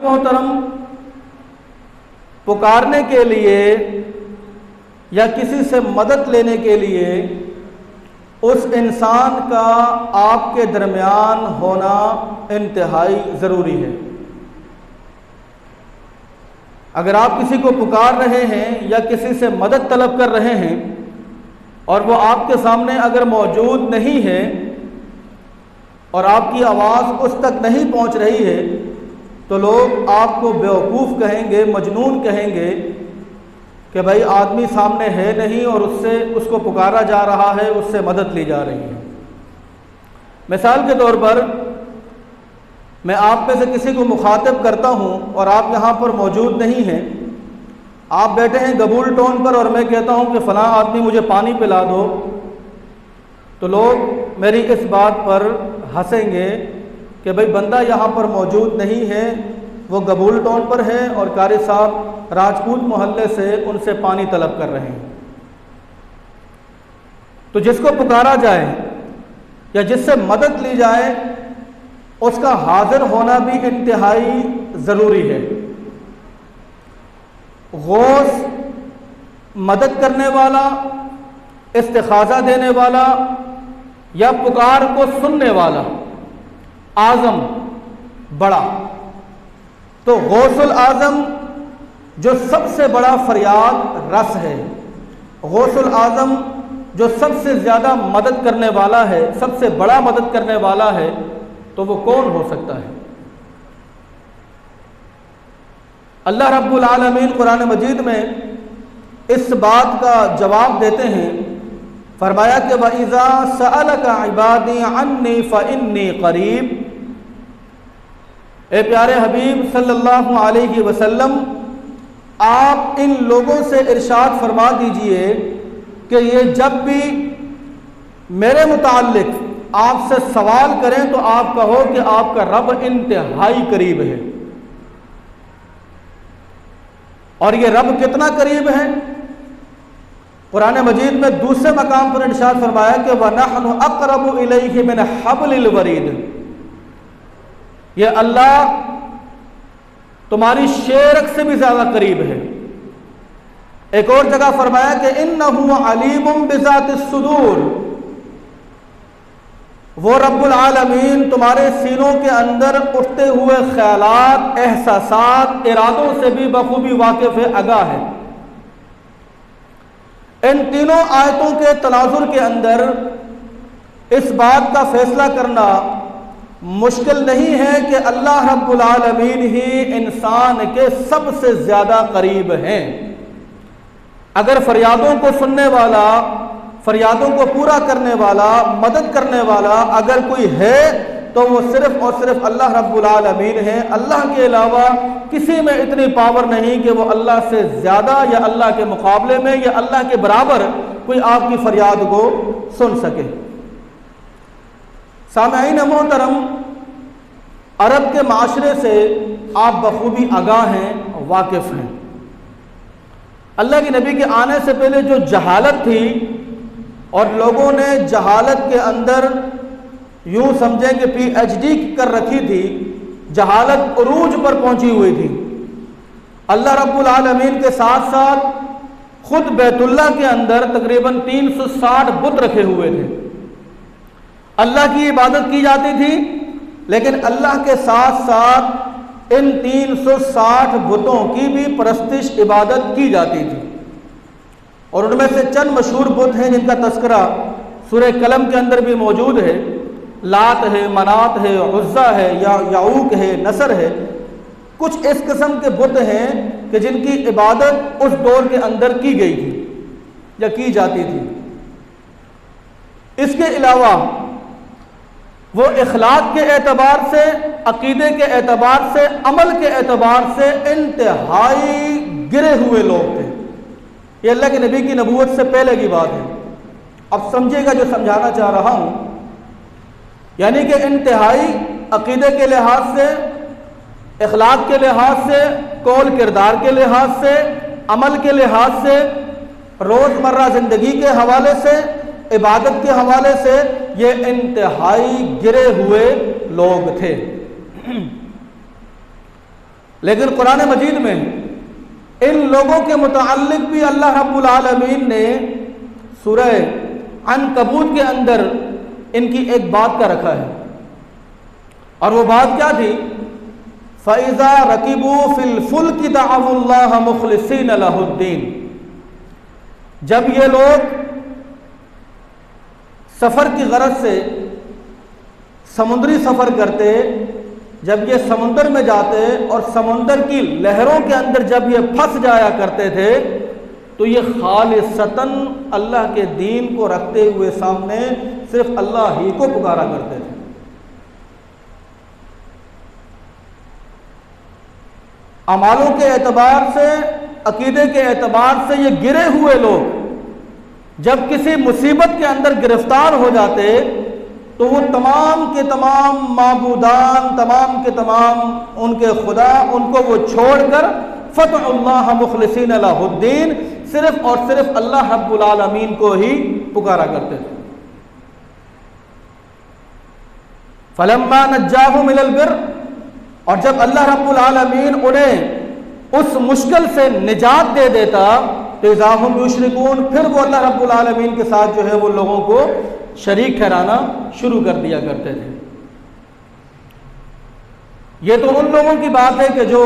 मोहतरम, पुकारने के लिए या किसी से मदद लेने के लिए उस इंसान का आपके दरमियान होना इंतहाई ज़रूरी है। अगर आप किसी को पुकार रहे हैं या किसी से मदद तलब कर रहे हैं और वो आपके सामने अगर मौजूद नहीं है और आपकी आवाज़ उस तक नहीं पहुंच रही है तो लोग आपको बेवकूफ़ कहेंगे, मजनून कहेंगे कि भाई आदमी सामने है नहीं और उसको पुकारा जा रहा है, उससे मदद ली जा रही है। मिसाल के तौर पर मैं आप में से किसी को मुखातिब करता हूं और आप यहाँ पर मौजूद नहीं हैं, आप बैठे हैं गबूल टोन पर और मैं कहता हूं कि फ़लाँ आदमी मुझे पानी पिला दो, तो लोग मेरी इस बात पर हंसेंगे कि भाई बंदा यहाँ पर मौजूद नहीं है, वो गबूल टोन पर है और कारी साहब राजपूत मोहल्ले से उनसे पानी तलब कर रहे हैं। तो जिसको पुकारा जाए या जिससे मदद ली जाए उसका हाजिर होना भी इंतहाई ज़रूरी है। गौस, मदद करने वाला, इस्तिखाज़ा देने वाला या पुकार को सुनने वाला, आज़म, बड़ा, तो गौसुल आज़म जो सबसे बड़ा फरियाद रस है, गौसुल आज़म जो सबसे ज़्यादा मदद करने वाला है, सबसे बड़ा मदद करने वाला है, तो वो कौन हो सकता है? अल्लाह रब्बुल आलमीन कुरान मजीद में इस बात का जवाब देते हैं, फरमाया कि वइज़ा सअलका इबादी अन्नी फ़इन्नी क़रीब। ए प्यारे हबीब सल्लल्लाहु अलैहि वसल्लम, आप इन लोगों से इरशाद फरमा दीजिए कि ये जब भी मेरे मुताल्लिक आपसे सवाल करें तो आप कहो कि आपका रब इंतहाई करीब है। और ये रब कितना करीब है? कुरान मजीद में दूसरे मकाम पर इरशाद फरमाया कि वनहनु अक़रबु इलैहि मिन हब्लिल वरीद। ये अल्लाह तुम्हारी शेरक से भी ज्यादा करीब है। एक और जगह फरमाया कि इन्नहु अलीमुम बिज़ातिस सुदूर। वो रब्बुल आलमीन तुम्हारे सीनों के अंदर उठते हुए ख्यालात, एहसासात, इरादों से भी बखूबी वाकिफ है, आगाह है। इन तीनों आयतों के तनाजुर के अंदर इस बात का फैसला करना मुश्किल नहीं है कि अल्लाह रब्बुल आलमीन ही इंसान के सबसे ज़्यादा करीब हैं। अगर फरियादों को सुनने वाला, फरियादों को पूरा करने वाला, मदद करने वाला अगर कोई है तो वो सिर्फ और सिर्फ अल्लाह रब्बुल आलमीन है। अल्लाह के अलावा किसी में इतनी पावर नहीं कि वो अल्लाह से ज़्यादा या अल्लाह के मुकाबले में या अल्लाह के बराबर कोई आपकी फरियाद को सुन सके। सामईन मोहतरम, अरब के माशरे से आप बखूबी आगाह हैं, वाकिफ़ हैं। अल्लाह के नबी के आने से पहले जो जहालत थी और लोगों ने जहालत के अंदर यूं समझें कि PhD कर रखी थी, जहालत उरूज पर पहुंची हुई थी। अल्लाह रब्बुल आलमीन के साथ साथ खुद बैतुल्लाह के अंदर तकरीबन 360 बुत रखे हुए थे। अल्लाह की इबादत की जाती थी, लेकिन अल्लाह के साथ साथ इन 360 बुतों की भी परस्तिश, इबादत की जाती थी। और उनमें से चंद मशहूर बुत हैं जिनका तस्करा सूरह कलम के अंदर भी मौजूद है। लात है, मनात है, उज़्ज़ा है, या याऊक है, नसर है। कुछ इस किस्म के बुत हैं कि जिनकी इबादत उस दौर के अंदर की गई थी या की जाती थी। इसके अलावा वो इखलाक के एतबार से, अकीदे के एतबार से, अमल के एतबार से इंतहाई गिरे हुए लोग थे। ये अल्लाह के नबी की नबूवत से पहले की बात है। अब समझिएगा जो समझाना चाह रहा हूं, यानी कि इंतहाई अकीदे के लिहाज से, इखलाक के लिहाज से, कौल किरदार के लिहाज से, अमल के लिहाज से, रोज़मर्रा ज़िंदगी के हवाले से, इबादत के हवाले से ये इंतहाई गिरे हुए लोग थे। लेकिन कुरान मजीद में इन लोगों के मुताल्लिक भी अल्लाह रब्बुल आलमीन ने सूरह अनकबूत के अंदर इनकी एक बात का रखा है, और वो बात क्या थी? फ़इज़ा रकिबू फिल फुल्कि दअवुल्लाह मुख़लिसीन लहुद्दीन। जब ये लोग सफ़र की गरज से समुद्री सफ़र करते, जब ये समुद्र में जाते और समुद्र की लहरों के अंदर जब ये फंस जाया करते थे, तो ये खालिसतन अल्लाह के दीन को रखते हुए सामने सिर्फ अल्लाह ही को पुकारा करते थे। अमालों के एतबार से, अकीदे के एतबार से ये गिरे हुए लोग जब किसी मुसीबत के अंदर गिरफ्तार हो जाते, तो वो तमाम के तमाम माबूदान, तमाम के तमाम उनके खुदा, उनको वो छोड़कर फतहुल्लाह मुखलिसीन लहुद्दीन, सिर्फ और सिर्फ अल्लाह रब्बुल आलमीन को ही पुकारा करते थे। फलम्मा नज्जाहुम मिनल बिर, और जब अल्लाह रब्बुल आलमीन उन्हें उस मुश्किल से निजात दे देता, तो इज़ाहुम युशरिकून, फिर वो अल्लाह रब्बुल आलमीन के साथ जो है वो लोगों को शरीक ठहराना शुरू कर दिया करते थे। ये तो उन लोगों की बात है कि जो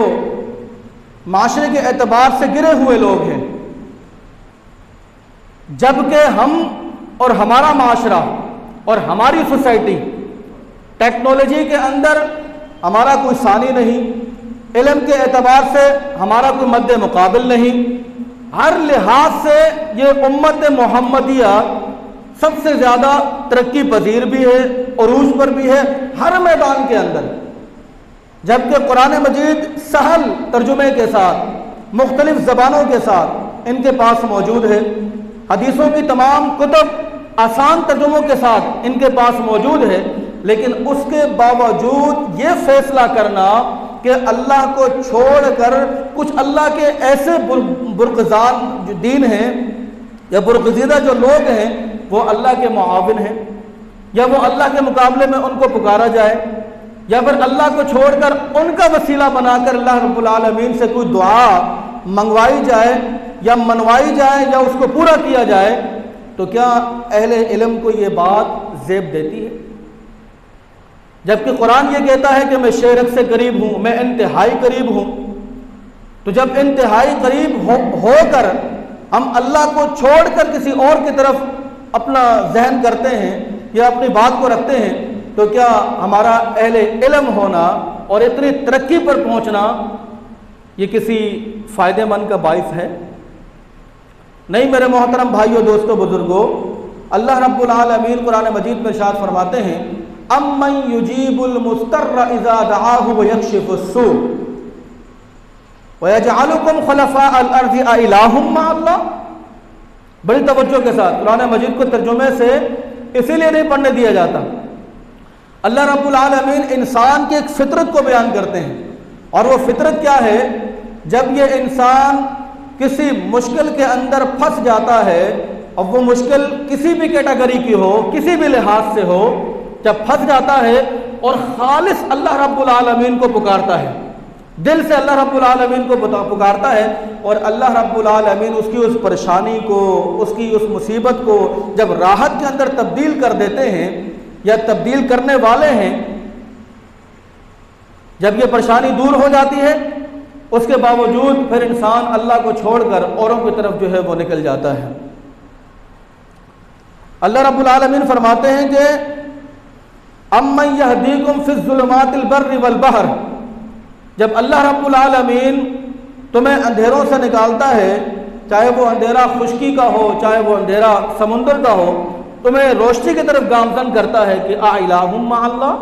माशरे के एतबार से गिरे हुए लोग हैं, जबकि हम और हमारा माशरा और हमारी सोसाइटी टेक्नोलॉजी के अंदर हमारा कोई सानी नहीं, इल्म के एतबार से हमारा कोई मद्दे मुकाबिल नहीं, हर लिहाज से ये उम्मत मोहम्मदिया सबसे ज़्यादा तरक्की पजीर भी है, उरूज पर भी है हर मैदान के अंदर। जबकि कुरान मजीद सहल तर्जुमे के साथ, मुख्तलिफ ज़बानों के साथ इनके पास मौजूद है, हदीसों की तमाम कुतुब आसान तर्जुमों के साथ इनके पास मौजूद है, लेकिन उसके बावजूद ये फैसला करना कि अल्लाह को छोड़कर कुछ अल्लाह के ऐसे बुरगज़ान जो दीन हैं या बुरगज़ीदा जो लोग हैं वो अल्लाह के मुआविन हैं, या वो अल्लाह के मुकाबले में उनको पुकारा जाए, या फिर अल्लाह को छोड़कर उनका वसीला बनाकर अल्लाह रब्बुल आलमीन से कोई दुआ मंगवाई जाए या मनवाई जाए या उसको पूरा किया जाए, तो क्या अहले इल्म को ये बात ज़ेब देती है? जबकि कुरान ये कहता है कि मैं शेरक से करीब हूँ, मैं इंतहाई करीब हूँ। तो जब इंतहाई करीब होकर हम अल्लाह को छोड़कर किसी और की तरफ अपना जहन करते हैं या अपनी बात को रखते हैं, तो क्या हमारा अहले इल्म होना और इतनी तरक्की पर पहुँचना ये किसी फ़ायदेमंद का बाइस है? नहीं मेरे मोहतरम भाइयों, दोस्तों, बुजुर्गों, अल्लाह रब्बुल आलमीन कुरान मजीद में इरशाद फरमाते हैं, अम्मन युजीबुल मुस्तर्र इज़ा दआहु व यक्शिफुस्सू व यजअलुकुम खलफाअल अर्ज़ि अ इलाहुम मअल्लाह। बड़ी तवज्जो के साथ कुरान मजीद को तर्जुमे से इसीलिए नहीं पढ़ने दिया जाता। अल्लाह रब्बुल आलमीन इंसान की एक फितरत को बयान करते हैं, और वो फितरत क्या है? जब ये इंसान किसी मुश्किल के अंदर फंस जाता है, और वो मुश्किल किसी भी कैटेगरी की हो, किसी भी लिहाज से हो, जब फंस जाता है और खालिस अल्लाह रब्बुल आलमीन को पुकारता है, दिल से अल्लाह रब्बुल आलमीन को पुकारता है, और अल्लाह रब्बुल आलमीन उसकी उस परेशानी को, उसकी उस मुसीबत को जब राहत के अंदर तब्दील कर देते हैं या तब्दील करने वाले हैं, जब ये परेशानी दूर हो जाती है, उसके बावजूद फिर इंसान अल्लाह को छोड़कर औरों की तरफ जो है वो निकल जाता है। अल्लाह रब्बुल आलमीन फरमाते हैं कि अम्मन यहदीकुम फिज़्ज़ुलुमातिल बर्रि वल बहर, जब अल्लाह रब्बुल आलमीन तुम्हें अंधेरों से निकालता है, चाहे वो अंधेरा खुश्की का हो, चाहे वो अंधेरा समुंदर का हो, तुम्हें रोशनी की तरफ गामजन करता है कि आ इलाहुम मअल्लाह,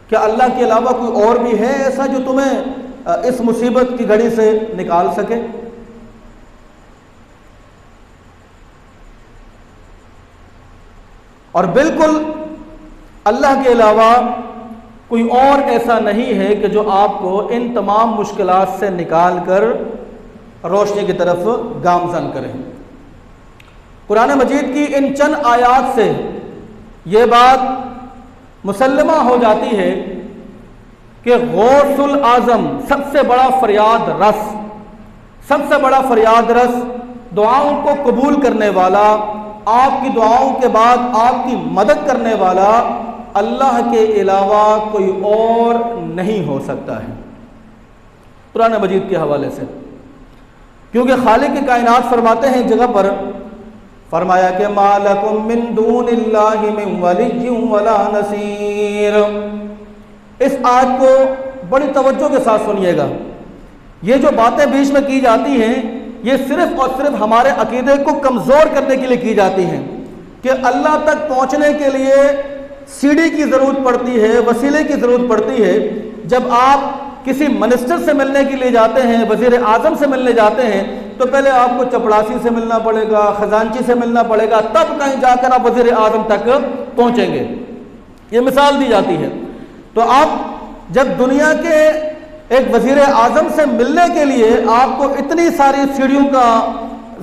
क्या अल्लाह के अलावा कोई और भी है ऐसा जो तुम्हें इस मुसीबत की घड़ी से निकाल सके? और बिल्कुल अल्लाह के अलावा कोई और ऐसा नहीं है कि जो आपको इन तमाम मुश्किलात से निकाल कर रोशनी की तरफ गामजन करें। कुरान मजीद की इन चंद आयात से ये बात मुसल्लमा हो जाती है कि गौसुल आजम, सबसे बड़ा फरियाद रस, सबसे बड़ा फरियाद रस, दुआओं को कबूल करने वाला, आपकी दुआओं के बाद आपकी मदद करने वाला अल्लाह के अलावा कोई और नहीं हो सकता है। कुरान मजीद के हवाले से, क्योंकि खालिक के कायनात फरमाते हैं जगह पर, फरमाया कि मालकुम मिन दूनिल्लाहि मिन वलिय्यिन वला नसीर। इस आयत को बड़ी तवज्जो के साथ सुनिएगा। ये जो बातें बीच में की जाती हैं, ये सिर्फ और सिर्फ हमारे अकीदे को कमज़ोर करने के लिए की जाती हैं कि अल्लाह तक पहुँचने के लिए सीढ़ी की ज़रूरत पड़ती है, वसीले की ज़रूरत पड़ती है। जब आप किसी मिनिस्टर से मिलने के लिए जाते हैं, वज़ीर आज़म से मिलने जाते हैं, तो पहले आपको चपड़ासी से मिलना पड़ेगा, खजांची से मिलना पड़ेगा, तब कहीं जाकर आप वज़ीर आज़म तक पहुँचेंगे। ये मिसाल दी जाती है। तो आप जब दुनिया के एक वज़ीर आज़म से मिलने के लिए आपको इतनी सारी सीढ़ियों का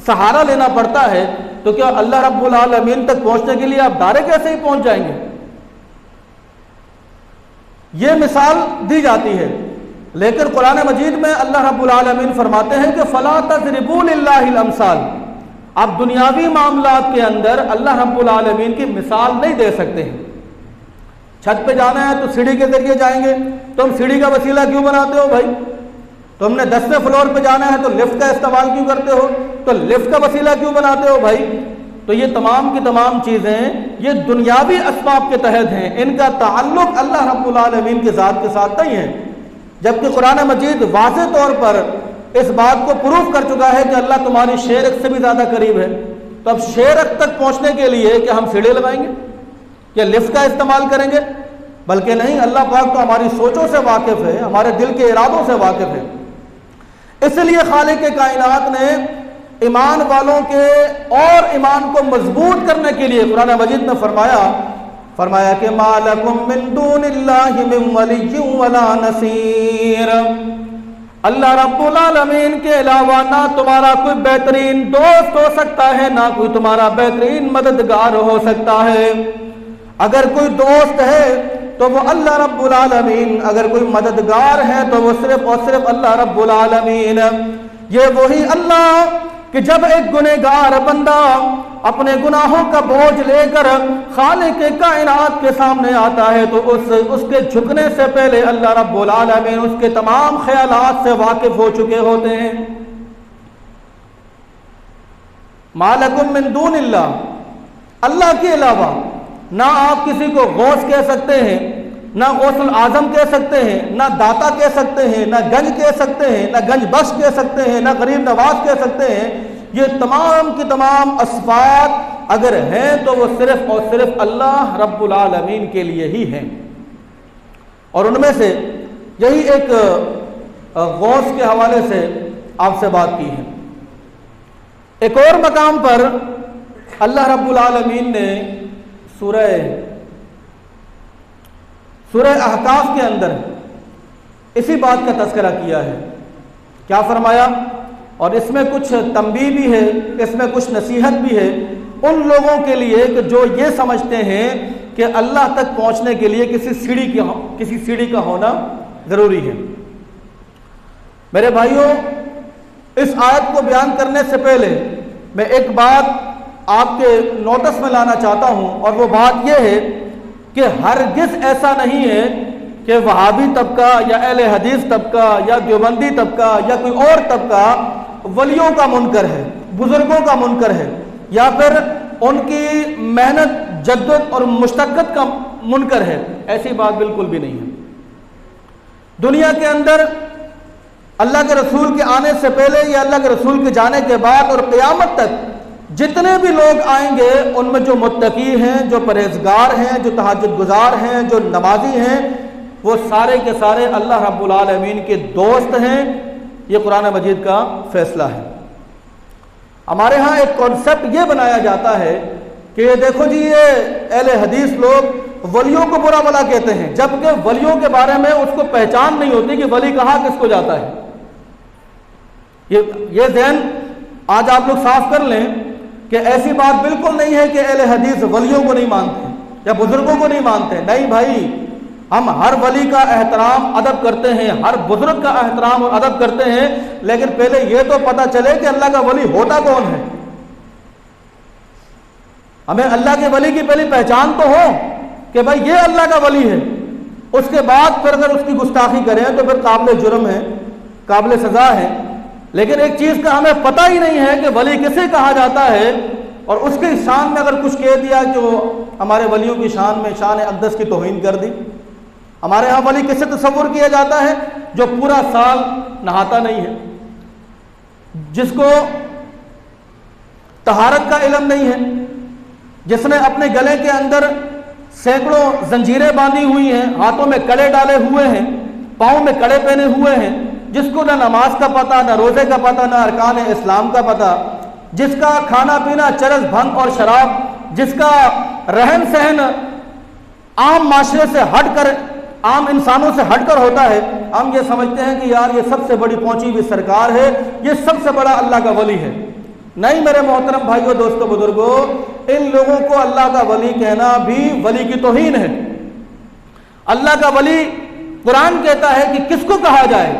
सहारा लेना पड़ता है, तो क्या अल्लाह रब्बुल आलमीन तक पहुँचने के लिए आप डायरेक्ट कैसे ही पहुँच जाएंगे? ये मिसाल दी जाती है। लेकिन कुरान मजीद में अल्लाह रब्बुल आलमीन फरमाते हैं कि फला तज़रिबू लिल्लाहिल अमसाल। आप दुनियावी मामलात के अंदर अल्लाह रब्बुल आलमीन की मिसाल नहीं दे सकते हैं। छत पे जाना है तो सीढ़ी के जरिए जाएंगे, तुम सीढ़ी का वसीला क्यों बनाते हो भाई? तुमने 10वें फ्लोर पे जाना है तो लिफ्ट का इस्तेमाल क्यों करते हो? तो लिफ्ट का वसीला क्यों बनाते हो भाई? तो ये तमाम की तमाम चीज़ें ये दुनियावी असबाब के तहत हैं, इनका ताल्लुक अल्लाह रब्बुल आलमीन की ज़ात के साथ नहीं है। जबकि कुरान मजीद वाज़े तौर पर इस बात को प्रूफ कर चुका है कि अल्लाह तुम्हारी शेरक से भी ज़्यादा करीब है। तो अब शेरक तक पहुँचने के लिए क्या हम सीढ़ी लगाएंगे, क्या लिफ्ट का इस्तेमाल करेंगे? बल्कि नहीं, अल्लाह पाक तो हमारी सोचों से वाकिफ़ है, हमारे दिल के इरादों से वाकिफ़ है। इसलिए खालिक के कायनात ने ईमान वालों के और ईमान को मजबूत करने के लिए कुरान मजीद में फरमाया कि मालकुम मिन दूनिल्लाहि मिन वलिय्यिन वला नसीर। अल्लाह रब्बुल आलमीन के अलावा ना तुम्हारा कोई बेहतरीन दोस्त हो सकता है, ना कोई तुम्हारा बेहतरीन मददगार हो सकता है। अगर कोई दोस्त है तो वो अल्लाह रब्बुल आलमीन, अगर कोई मददगार है तो वो सिर्फ और सिर्फ अल्लाह रब्बुल आलमीन। ये वही अल्लाह कि जब एक गुनहगार बंदा अपने गुनाहों का बोझ लेकर खालिक के कायनात के सामने आता है तो उसके झुकने से पहले अल्लाह रब्बुल आलमीन उसके तमाम ख्यालात से वाकिफ हो चुके होते हैं। मालकुम मिन दूनिल्लाह, अल्लाह के अलावा ना आप किसी को गौस कह सकते हैं, ना गौसुल आजम कह सकते हैं, ना दाता कह सकते हैं, ना गंज कह सकते हैं, ना गंज बख्श कह सकते हैं, ना गरीब नवाज कह सकते हैं। ये तमाम की तमाम असफ़ात अगर हैं तो वो सिर्फ और सिर्फ अल्लाह रब्बुल आलमीन के लिए ही हैं। और उनमें से यही एक गौस के हवाले से आपसे बात की है। एक और मकाम पर अल्लाह रब्बुल आलमीन ने सूरह अहकाफ के अंदर इसी बात का तज़किरा किया है। क्या फरमाया? और इसमें कुछ तंबीह भी है, इसमें कुछ नसीहत भी है उन लोगों के लिए कि जो ये समझते हैं कि अल्लाह तक पहुंचने के लिए किसी सीढ़ी का होना ज़रूरी है। मेरे भाइयों, इस आयत को बयान करने से पहले मैं एक बात आपके नोटिस में लाना चाहता हूं, और वो बात यह है कि हरगिज़ ऐसा नहीं है कि वहाबी तबका या अहले हदीस तबका या देवबंदी तबका या कोई और तबका वलियों का मुनकर है, बुजुर्गों का मुनकर है, या फिर उनकी मेहनत, जद्दत और मुशक्कत का मुनकर है। ऐसी बात बिल्कुल भी नहीं है। दुनिया के अंदर अल्लाह के रसूल के आने से पहले या अल्लाह के रसूल के जाने के बाद और क़यामत तक जितने भी लोग आएंगे उनमें जो मुत्तकी हैं, जो परहेजगार हैं, जो तहज्जुद गुजार हैं, जो नमाजी हैं, वो सारे के सारे अल्लाह रब्बुल आलमीन के दोस्त हैं। ये कुरान मजीद का फैसला है। हमारे यहाँ एक कॉन्सेप्ट ये बनाया जाता है कि देखो जी, ये अहले हदीस लोग वलियों को बुरा भला कहते हैं, जबकि वलियों के बारे में उसको पहचान नहीं होती कि वली कहाँ किसको जाता है। ये ज़हन आज आप लोग साफ कर लें कि ऐसी बात बिल्कुल नहीं है कि अहले हदीस वलियों को नहीं मानते या बुजुर्गों को नहीं मानते। नहीं भाई, हम हर वली का एहतराम अदब करते हैं, हर बुजुर्ग का एहतराम और अदब करते हैं, लेकिन पहले यह तो पता चले कि अल्लाह का वली होता कौन है। हमें अल्लाह के वली की पहली पहचान तो हो कि भाई ये अल्लाह का वली है। उसके बाद फिर अगर उसकी गुस्ताखी करें तो फिर काबिल जुर्म है, काबिल सजा है। लेकिन एक चीज का हमें पता ही नहीं है कि वली किसे कहा जाता है, और उसके शान में अगर कुछ कह दिया कि वो हमारे वलियों की शान में शान अक़दस की तौहीन कर दी। हमारे यहाँ वली किसे तस्वुर किया जाता है? जो पूरा साल नहाता नहीं है, जिसको तहारत का इल्म नहीं है, जिसने अपने गले के अंदर सैकड़ों जंजीरें बांधी हुई हैं, हाथों में कड़े डाले हुए हैं, पाँव में कड़े पहने हुए हैं, जिसको ना नमाज का पता, ना रोजे का पता, ना अरकान इस्लाम का पता, जिसका खाना पीना चरस भंग और शराब, जिसका रहन सहन आम माशरे से हटकर, आम इंसानों से हटकर होता है। हम ये समझते हैं कि यार ये सबसे बड़ी पहुंची हुई सरकार है, ये सबसे बड़ा अल्लाह का वली है। नहीं मेरे मोहतरम भाइयों, दोस्तों, बुजुर्गों, इन लोगों को अल्लाह का वली कहना भी वली की तौहीन है। अल्लाह का वली कुरान कहता है कि किसको कहा जाए?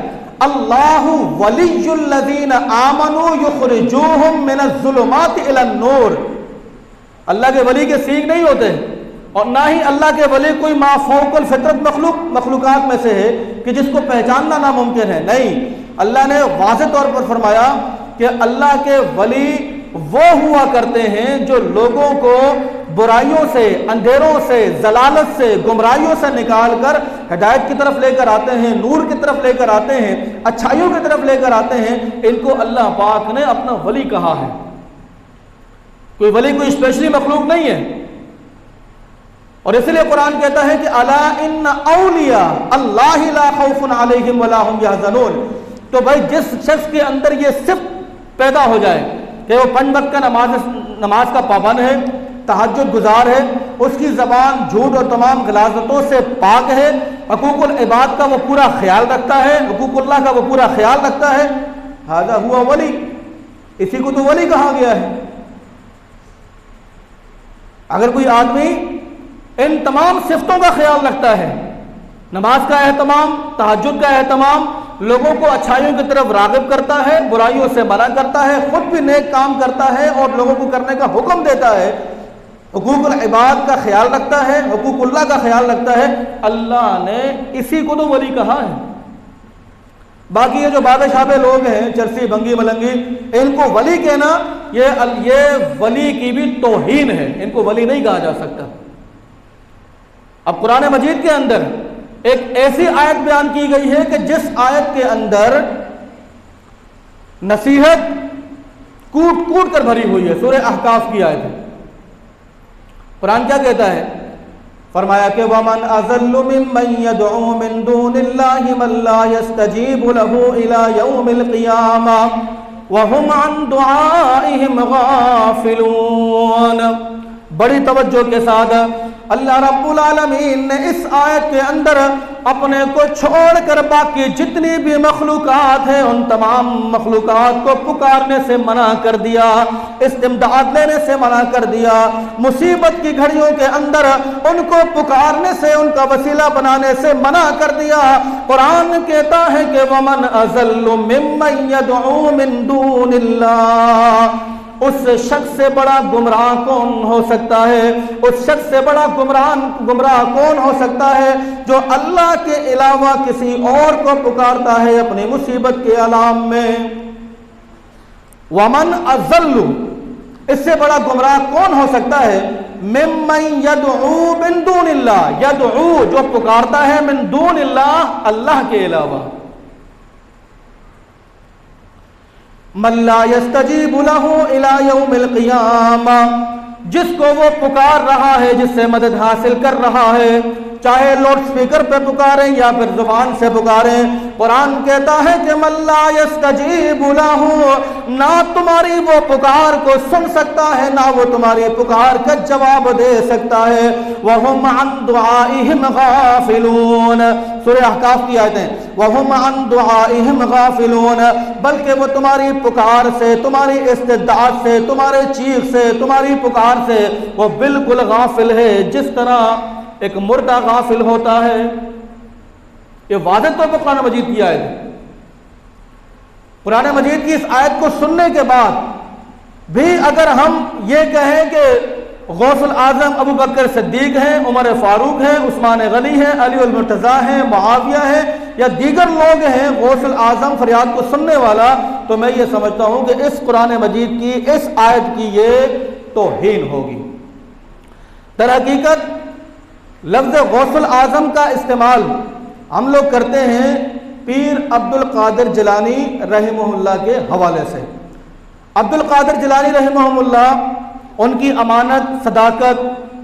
अल्लाहु वलियुल्लज़ीना आमनू युखरिजूहुम मिनज़्ज़ुलुमाति इलन-नूर। अल्लाह के वली के सीग नहीं होते, और ना ही अल्लाह के वली कोई माफौकल फितरत मखलूकात में से है कि जिसको पहचानना नामुमकिन है। नहीं, अल्लाह ने वाज़ेह तौर पर फरमाया कि अल्लाह के वली वो हुआ करते हैं जो लोगों को बुराइयों से, अंधेरों से, जलालत से, गुमराहियों से निकाल कर हिदायत की तरफ लेकर आते हैं, नूर की तरफ लेकर आते हैं, अच्छाइयों की तरफ लेकर आते हैं। इनको अल्लाह पाक ने अपना वली कहा है। कोई वली कोई स्पेशली मखलूक नहीं है। और इसलिए कुरान कहता है कि अला इन्ना औलिया अल्लाहि ला खौफुन अलैहिम वला हुम यहज़नून। तो भाई जिस शख्स के अंदर ये सिर्फ पैदा हो जाए कि वो 5 वक्त का नमाज का पाबंद है, तहज्जुद गुजार है, उसकी ज़बान झूठ और तमाम गलाज़तों से पाक है, हुकूकुल इबाद का वो पूरा ख्याल रखता है, हुकूकुल्लाह का वो पूरा ख्याल रखता है, हाज़ा हुआ वली। इसी को तो वली कहा गया है। अगर कोई आदमी इन तमाम सिफ्तों का ख्याल रखता है, नमाज का एहतमाम, तहज्जुद का एहतमाम, लोगों को अच्छाइयों की तरफ राग़िब करता है, बुराइयों से मना करता है, खुद भी नेक काम करता है और लोगों को करने का हुक्म देता है, हुकूकुल इबाद का ख्याल रखता है, हुकूकुल्लाह का ख्याल रखता है, अल्लाह ने इसी को तो वली कहा है। बाकी ये जो बाबे शाबे लोग हैं, चरसी भंगी मलंगी, इनको वली कहना ये वली की भी तौहीन है। इनको वली नहीं कहा जा सकता। अब कुरान मजीद के अंदर एक ऐसी आयत बयान की गई है कि जिस आयत के अंदर नसीहत कूट कूट कर भरी हुई है। सूरह अहकाफ की आयत है। कुरान क्या कहता है? फरमाया कि वमन अज़ल्लु मिम्मन यदउ मिन दूनिल्लाहि मन ला यस्तजीबु लहु इला यौमिल क़ियामा व हुम अन दुआइहिम गाफिलून। बड़ी तवज्जो के साथ अल्लाह रब्बुल आलमीन ने इस आयत के अंदर अपने को छोड़कर बाकी जितनी भी मखलूकात हैं उन तमाम मखलूकात को पुकारने से मना कर दिया, इस्तिमदाद लेने से मना कर दिया, मुसीबत की घड़ियों के अंदर उनको पुकारने से, उनका वसीला बनाने से मना कर दिया। कुरान कहता है कि वमन अज़ल्लु मिम्मन यदउ मिन दूनिल्लाह। उस शख्स से बड़ा गुमराह कौन हो सकता है? उस शख्स से बड़ा गुमराह कौन हो सकता है जो अल्लाह के अलावा किसी और को पुकारता है अपनी मुसीबत के आलाम में। वमन अज़ल्लु, इससे बड़ा गुमराह कौन हो सकता है? मिम्मन यदउ मिन दूनिल्लाह, यदउ जो पुकारता है, मिन दूनिल्लाह अल्लाह के अलावा। मन ला यस्तजीबु लहु इला यौमिल क़ियामा, जिसको वो पुकार रहा है, जिससे मदद हासिल कर रहा है, चाहे लाउड स्पीकर पे पुकारें या फिर जुबान से पुकारें। कुरान कहता है कि मन ला यस्तजीबु लहु, ना तुम्हारी वो पुकार को सुन सकता है, ना वो तुम्हारी पुकार का जवाब दे सकता है। वहुम अन दुआइहिम गाफिलून, सूरह अहकाफ की आयतें। वहुम अन दुआइहिम गाफिलून, बल्कि वो तुम्हारी पुकार से, तुम्हारी इस्तिदाद से, तुम्हारे चीख से, तुम्हारी पुकार से वो बिल्कुल गाफिल है। जिस तरह एक मुर्दा गाफिल होता है। ये वाज़ेह तौर पर कुरान मजीद की आयत है। कुरान मजीद की इस आयत को सुनने के बाद भी अगर हम ये कहें कि गौसुल आजम अबू बकर सिद्दीक हैं, उमर फारूक हैं, उस्मान गनी हैं, अली अल मुर्तज़ा हैं, मुआविया हैं या दीगर लोग हैं गौसुल आजम फरियाद को सुनने वाला, तो मैं ये समझता हूँ कि इस कुरान मजीद की इस आयत की ये तौहीन होगी। दर हकीकत लफ्ज़ गौसुल आजम का इस्तेमाल हम लोग करते हैं पीर अब्दुल कादिर जिलानी रहमहुल्लाह के हवाले से। अब्दुल कादिर जिलानी रहमहुल्लाह, उनकी अमानत, सदाकत,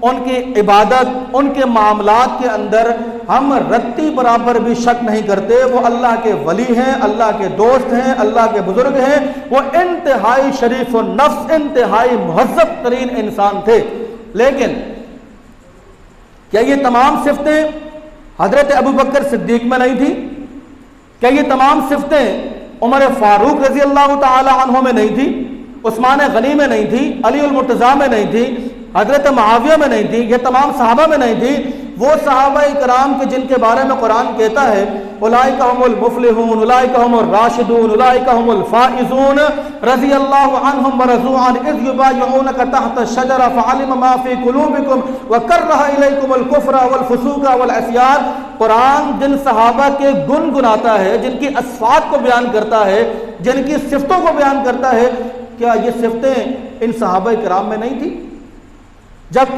उनकी इबादत, उनके मामलात के अंदर हम रत्ती बराबर भी शक नहीं करते। वो अल्लाह के वली हैं, अल्लाह के दोस्त हैं, अल्लाह के बुजुर्ग हैं। वो इंतहाई शरीफ व नफ्स, इंतहाई मुहज़्ज़ब तरीन इंसान थे। लेकिन क्या ये तमाम सिफतें हजरत अबू बकर सिद्दीक में नहीं थी? क्या ये तमाम सिफतें उमर फारूक रजी अल्लाह ताला अन्हु में नहीं थी? उस्मान गनी में नहीं थी? अली अल मुर्तज़ा में नहीं थी? हजरत मुआविया में नहीं थी? ये तमाम सहाबा में नहीं थी? वो सहाबाए किराम के जिनके बारे में कुरान कहता है उलाइका हुमुल मुफ़्लिहून, उलाइका हुमुर राशिदून, उलाइका हुमुल फ़ाइज़ून रज़ी अल्लाहु अन्हुम व रज़ू अन इज़ युबायिऊनका तहत अश-शजरा फ़अलिम मा फ़ी क़ुलूबिकुम व कररह इलैकुमुल कुफ़्र वल फ़ुसूक़ वल इस्यान। कुरान जिन सहाबा के गुण गुनाता है, जिनकी असफ़ात को बयान करता है, जिनकी सिफ़तों को बयान करता है, क्या ये सिफ़तें इन सहाबाए किराम में नहीं थी? जब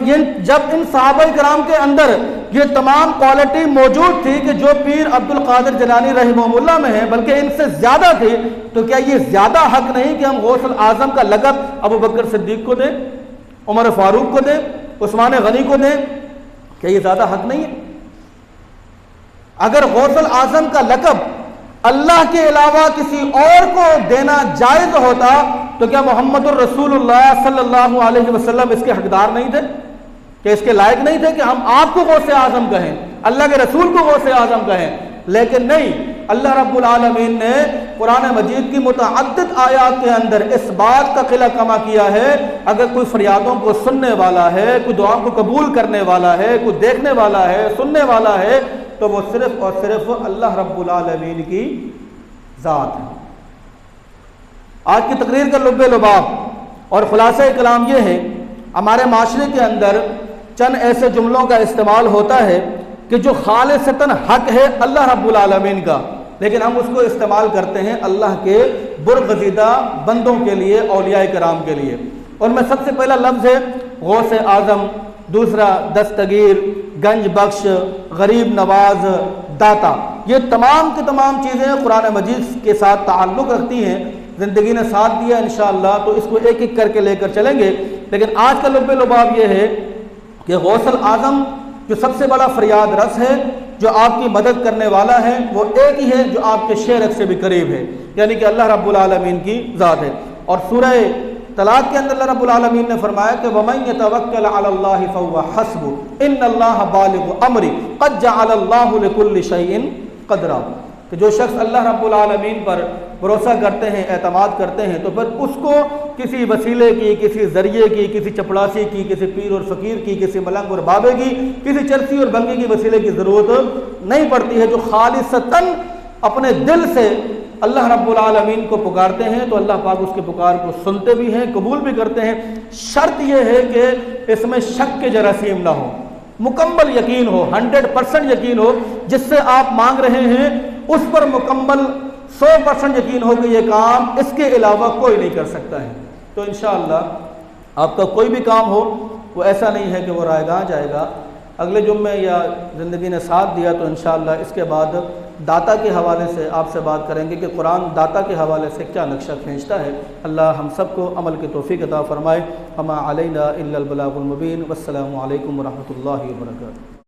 इन सहाबाए किराम के अंदर ये तमाम क्वालिटी मौजूद थी कि जो पीर अब्दुल कादिर जिलानी रहमहुल्लाह में है, बल्कि इनसे ज्यादा थी, तो क्या ये ज्यादा हक नहीं कि हम गौसुल आजम का लक़ब अबू बकर सिद्दीक को दें, उमर फारूक को दें, उस्मान गनी को दें? क्या ये ज्यादा हक नहीं है? अगर गौसुल आजम का लक़ब अल्लाह के अलावा किसी और को देना जायज होता, तो क्या मोहम्मदुर रसूलुल्लाह सल्लल्लाहु अलैहि वसल्लम इसके हकदार नहीं थे? कि इसके लायक नहीं थे कि हम आपको गौसे आजम कहें, अल्लाह के रसूल को गौसे आजम कहें? लेकिन नहीं, अल्लाह रब्बुल आलमीन ने कुरान मजीद की मुतअद्दिद आयात के अंदर इस बात का किला कमा किया है, अगर कोई फरियादों को सुनने वाला है, कोई दुआ को कबूल करने वाला है, कोई देखने वाला है, सुनने वाला है, तो वो सिर्फ और सिर्फ अल्लाह रब्बुल आलमीन की ज़ात है। आज की तकरीर का लुब्बे लुबाब और खुलासा कलाम ये है, हमारे माशरे के अंदर चंद ऐसे जुमलों का इस्तेमाल होता है कि जो खालिसतन हक है अल्लाह रब्बुल आलमीन का, लेकिन हम उसको इस्तेमाल करते हैं अल्लाह के बुरगज़ीदा बंदों के लिए, औलिया कराम के लिए। उनमें सबसे पहला लफ्ज़ है गौसे आज़म, दूसरा दस्तगीर, गंज बख्श, गरीब नवाज, दाता। ये तमाम की तमाम चीज़ें कुरान मजीद के साथ ताल्लुक़ रखती हैं। ज़िंदगी ने साथ दिया इंशाअल्लाह तो इसको एक एक करके लेकर चलेंगे। लेकिन आज का लुब्बे लुबाब ये है कि गौसुल आज़म जो सबसे बड़ा फरियाद रस है, जो आपकी मदद करने वाला है, वो एक ही है जो आपके शेरक से भी करीब है, यानी कि अल्लाह रब्बुल आलमीन की ज़ात है। और सूरह तलाक के अंदर अल्लाह रब्बुल आलमीन ने फरमाया कि वमन यतवक्कल अलल्लाहि फहुव हस्बु इन्नल्लाह बालिगु अमरी क़द जअलल्लाहु लिकुल्लि शैइन क़दरा। कि जो शख्स अल्लाह रब्बुल आलमीन पर भरोसा करते हैं, एतमाद करते हैं, तो फिर उसको किसी वसीले की, किसी ज़रिए की, किसी चपड़ासी की, किसी पीर और फ़कीर की, किसी मलंग और बाबे की, किसी चरसी और बंगी की वसीले की ज़रूरत नहीं पड़ती है। जो खालिसतन अपने दिल से अल्लाह रब्बुल आलमीन को पुकारते हैं, तो अल्लाह पाक उसके पुकार को सुनते भी हैं, कबूल भी करते हैं। शर्त यह है कि इसमें शक के जरासीम ना हो, मुकम्मल यकीन हो, 100% यकीन हो, जिससे आप मांग रहे हैं उस पर मुकम्मल 100% यकीन हो कि ये काम इसके अलावा कोई नहीं कर सकता है। तो इंशाअल्लाह आपका कोई भी काम हो वो ऐसा नहीं है कि वो रायगाह जाएगा। अगले जुम्मे या ज़िंदगी ने साथ दिया तो इंशाअल्लाह इसके बाद दाता के हवाले से आपसे बात करेंगे कि कुरान दाता के हवाले से क्या नक्शा खींचता है। अल्लाह हम सबको अमल की तौफीक अता फ़रमाए। वमा अलैना इल्लल बलागुल मुबीन। वस्सलामु अलैकुम व रहमतुल्लाहि व बरकातुहू।